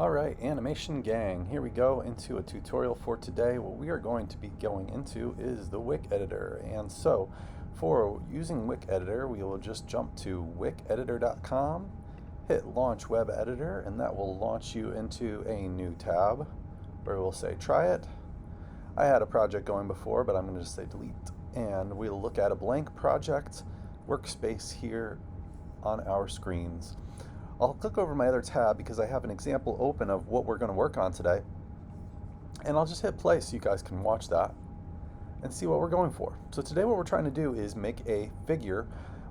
Alright, animation gang, here we go into a tutorial for today. What we are going to be going into is the Wick editor. And so, for using Wick editor, we will just jump to wickeditor.com, hit launch web editor, and that will launch you into a new tab where we'll say try it. I had a project going before, but I'm going to just say delete. And we'll look at a blank project workspace here on our screens. I'll click over my other tab because I have an example open of what we're going to work on today. And I'll just hit play so you guys can watch that and see what we're going for. So today what we're trying to do is make a figure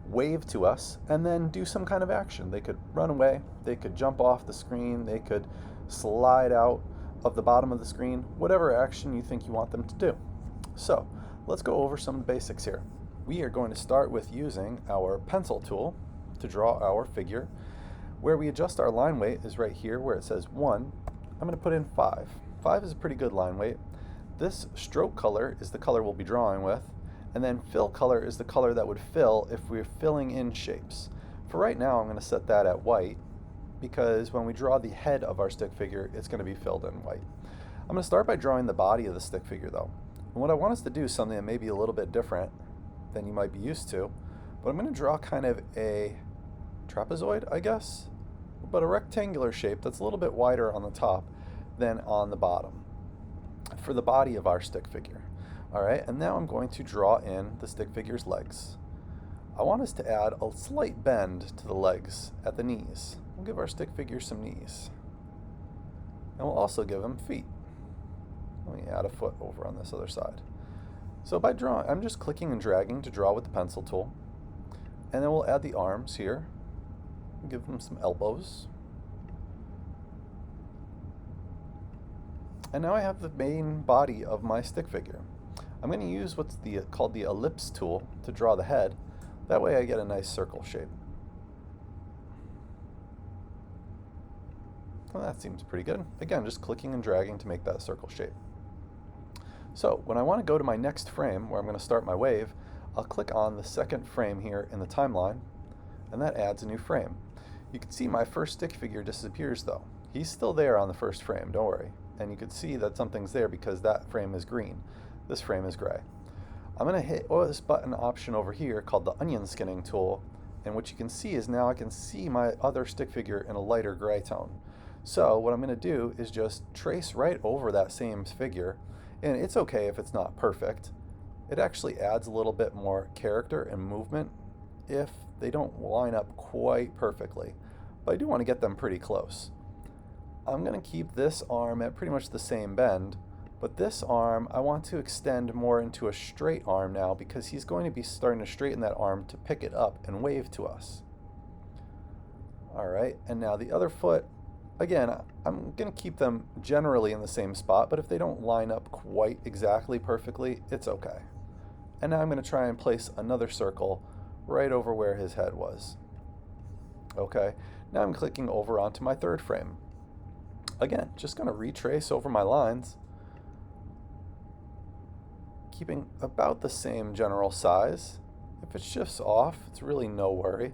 wave to us and then do some kind of action. They could run away, they could jump off the screen, they could slide out of the bottom of the screen, whatever action you think you want them to do. So let's go over some basics here. We are going to start with using our pencil tool to draw our figure. Where we adjust our line weight is right here where it says 1. I'm going to put in 5. 5 is a pretty good line weight. This stroke color is the color we'll be drawing with, and then fill color is the color that would fill if we're filling in shapes. For right now I'm going to set that at white because when we draw the head of our stick figure it's going to be filled in white. I'm going to start by drawing the body of the stick figure though. And what I want us to do is something that may be a little bit different than you might be used to, but I'm going to draw kind of a trapezoid, I guess, but a rectangular shape that's a little bit wider on the top than on the bottom for the body of our stick figure. Alright, and now I'm going to draw in the stick figure's legs. I want us to add a slight bend to the legs at the knees. We'll give our stick figure some knees. And we'll also give him feet. Let me add a foot over on this other side. So by drawing, I'm just clicking and dragging to draw with the pencil tool. And then we'll add the arms here. Give them some elbows. And now I have the main body of my stick figure. I'm going to use what's called the ellipse tool to draw the head. That way I get a nice circle shape. Well, that seems pretty good. Again, just clicking and dragging to make that circle shape. So when I want to go to my next frame, where I'm going to start my wave, I'll click on the second frame here in the timeline, and that adds a new frame. You can see my first stick figure disappears though. He's still there on the first frame, don't worry. And you can see that something's there because that frame is green. This frame is gray. I'm going to hit this button option over here called the onion skinning tool, and what you can see is now I can see my other stick figure in a lighter gray tone. So what I'm going to do is just trace right over that same figure, and it's okay if it's not perfect. It actually adds a little bit more character and movement if they don't line up quite perfectly, but I do want to get them pretty close. I'm going to keep this arm at pretty much the same bend, but this arm I want to extend more into a straight arm now because he's going to be starting to straighten that arm to pick it up and wave to us. Alright, and now the other foot, again, I'm going to keep them generally in the same spot, but if they don't line up quite exactly perfectly, it's okay. And now I'm going to try and place another circle right over where his head was. Okay, now I'm clicking over onto my third frame. Again, just going to retrace over my lines, keeping about the same general size. If it shifts off, it's really no worry.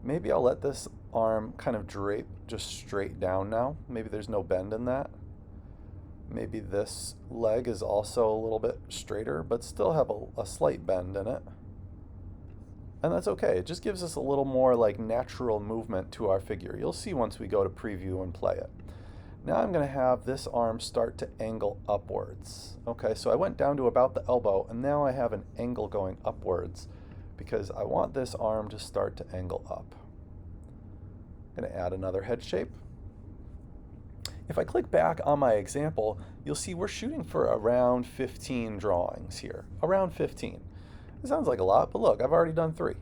Maybe I'll let this arm kind of drape just straight down now. Maybe there's no bend in that. Maybe this leg is also a little bit straighter, but still have a slight bend in it. And that's okay. It just gives us a little more like natural movement to our figure. You'll see once we go to preview and play it. Now I'm going to have this arm start to angle upwards. Okay, so I went down to about the elbow, and now I have an angle going upwards because I want this arm to start to angle up. I'm going to add another head shape. If I click back on my example, you'll see we're shooting for around 15 drawings here. Around 15. It sounds like a lot, but look, I've already done 3.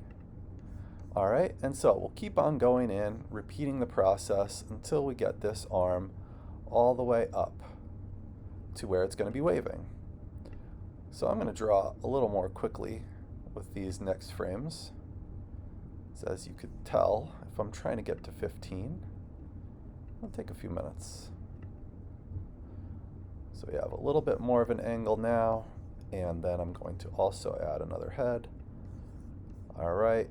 Alright, and so we'll keep on going in, repeating the process until we get this arm all the way up to where it's going to be waving. So I'm going to draw a little more quickly with these next frames. So as you could tell, if I'm trying to get to 15, it'll take a few minutes. So we have a little bit more of an angle now. And then I'm going to also add another head. Alright,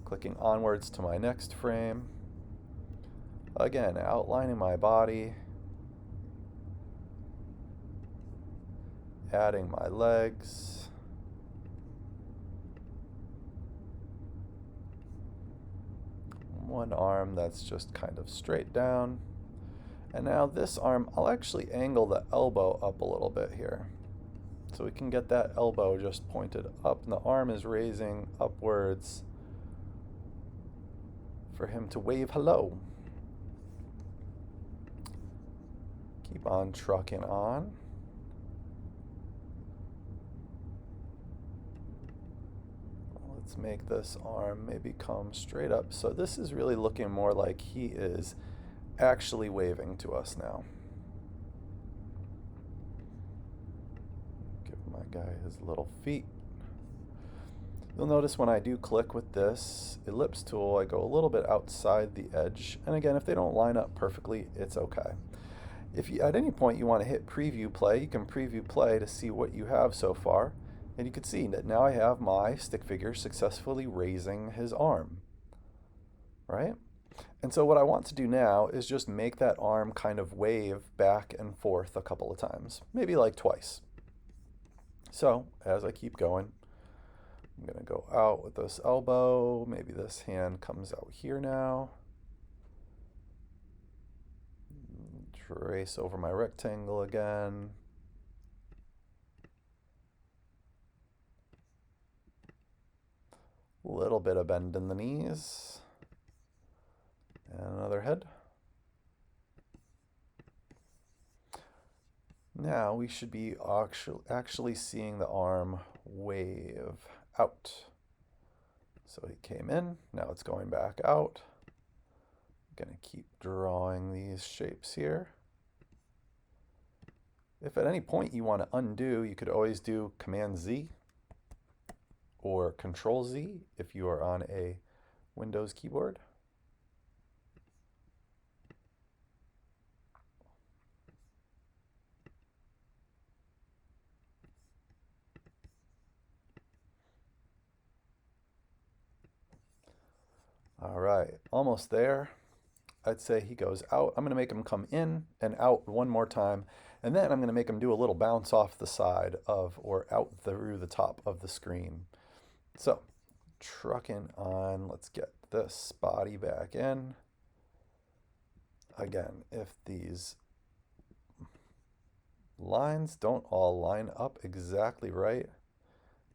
clicking onwards to my next frame. Again, outlining my body, adding my legs, one arm that's just kind of straight down. And now this arm, I'll actually angle the elbow up a little bit here. So we can get that elbow just pointed up, and the arm is raising upwards for him to wave hello. Keep on trucking on. Let's make this arm maybe come straight up. So this is really looking more like he is actually waving to us now. Give my guy his little feet. You'll notice when I do click with this ellipse tool, I go a little bit outside the edge. And again, if they don't line up perfectly, it's okay. If you, at any point you want to hit preview play, you can preview play to see what you have so far. And you can see that now I have my stick figure successfully raising his arm, right? And so what I want to do now is just make that arm kind of wave back and forth a couple of times, maybe like twice. So as I keep going, I'm going to go out with this elbow. Maybe this hand comes out here now. Trace over my rectangle again. A little bit of bend in the knees. And another head. Now we should be actually seeing the arm wave out. So he came in, now it's going back out. I'm going to keep drawing these shapes here. If at any point you want to undo, you could always do Command Z or Control Z if you are on a Windows keyboard. All right, almost there. I'd say he goes out. I'm going to make him come in and out one more time. And then I'm going to make him do a little bounce off the side of or out through the top of the screen. So trucking on, let's get this body back in. Again, if these lines don't all line up exactly right,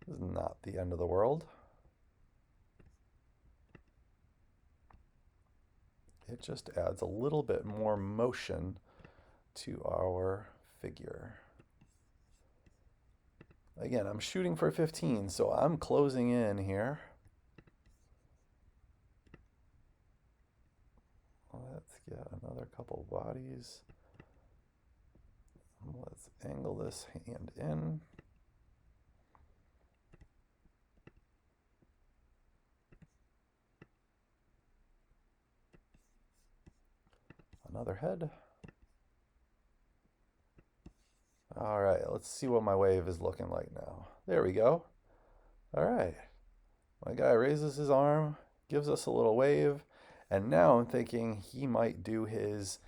this is not the end of the world. It just adds a little bit more motion to our figure. Again, I'm shooting for 15, so I'm closing in here. Let's get another couple bodies. Let's angle this hand in. Another head. All right, let's see what my wave is looking like now. There we go. All right. My guy raises his arm, gives us a little wave, and now I'm thinking he might do his,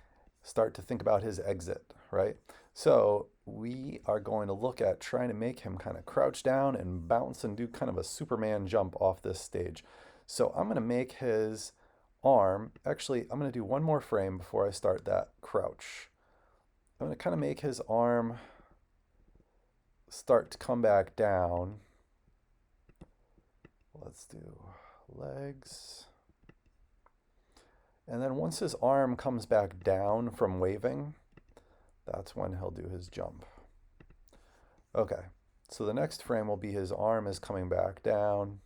start to think about his exit, right? So we are going to look at trying to make him kind of crouch down and bounce and do kind of a Superman jump off this stage. So I'm going to make his arm, actually, I'm going to do one more frame before I start that crouch. I'm going to kind of make his arm start to come back down. Let's do legs. And then once his arm comes back down from waving, that's when he'll do his jump. Okay, so the next frame will be his arm is coming back down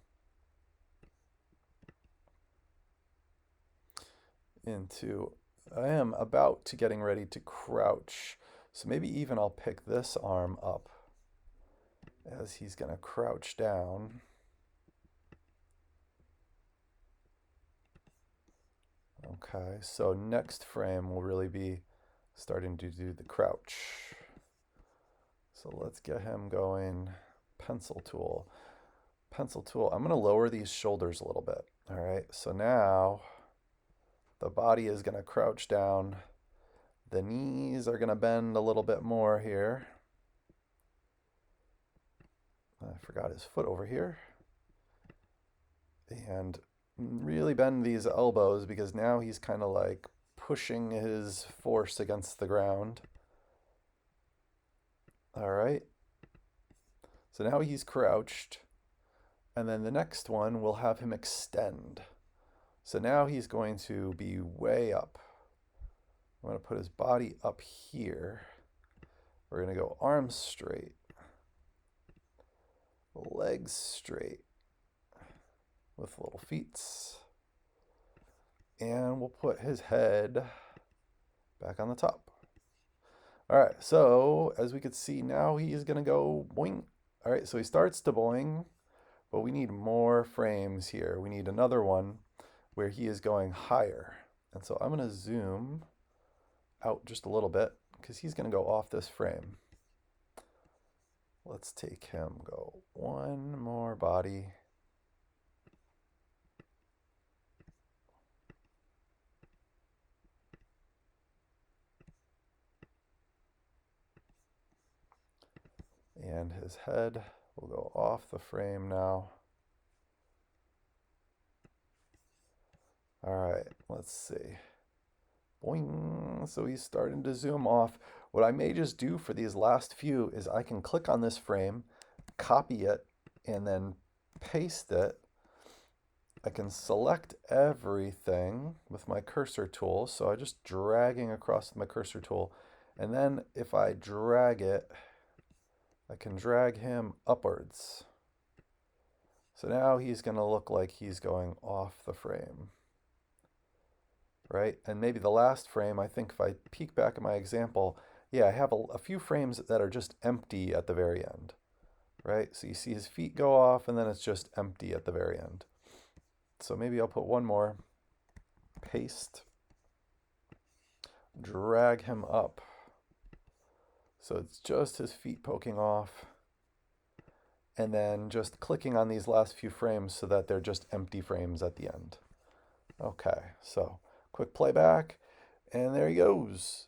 into, I am about to getting ready to crouch. So maybe even I'll pick this arm up as he's going to crouch down. Okay, so next frame will really be starting to do the crouch. So let's get him going. Pencil tool. Pencil tool. I'm going to lower these shoulders a little bit. All right, so now The body is going to crouch down. The knees are going to bend a little bit more here. I forgot his foot over here. And really bend these elbows because now he's kind of like pushing his force against the ground. All right. So now he's crouched. And then the next one will have him extend. So now he's going to be way up. I'm going to put his body up here. We're going to go arms straight, legs straight with little feet. And we'll put his head back on the top. All right, so as we could see now, he's going to go boing. All right, so he starts to boing, but we need more frames here. We need another one where he is going higher. And so I'm going to zoom out just a little bit because he's going to go off this frame. Let's take him, go one more body. And his head will go off the frame now. All right, let's see. Boing. So he's starting to zoom off. What I may just do for these last few is I can click on this frame, copy it, and then paste it. I can select everything with my cursor tool. So I'm just dragging across my cursor tool. And then if I drag it, I can drag him upwards. So now he's going to look like he's going off the frame. Right? And maybe the last frame, I think if I peek back at my example, yeah, I have a few frames that are just empty at the very end. Right? So you see his feet go off and then it's just empty at the very end. So maybe I'll put one more. Paste. Drag him up. So it's just his feet poking off. And then just clicking on these last few frames so that they're just empty frames at the end. Okay, so quick playback, and there he goes.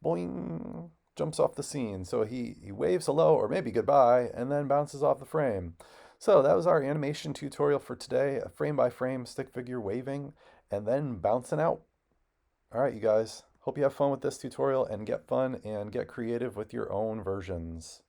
Boing, jumps off the scene. So he waves hello or maybe goodbye and then bounces off the frame. So that was our animation tutorial for today, a frame by frame stick figure waving and then bouncing out. All right, you guys, hope you have fun with this tutorial and get fun and get creative with your own versions.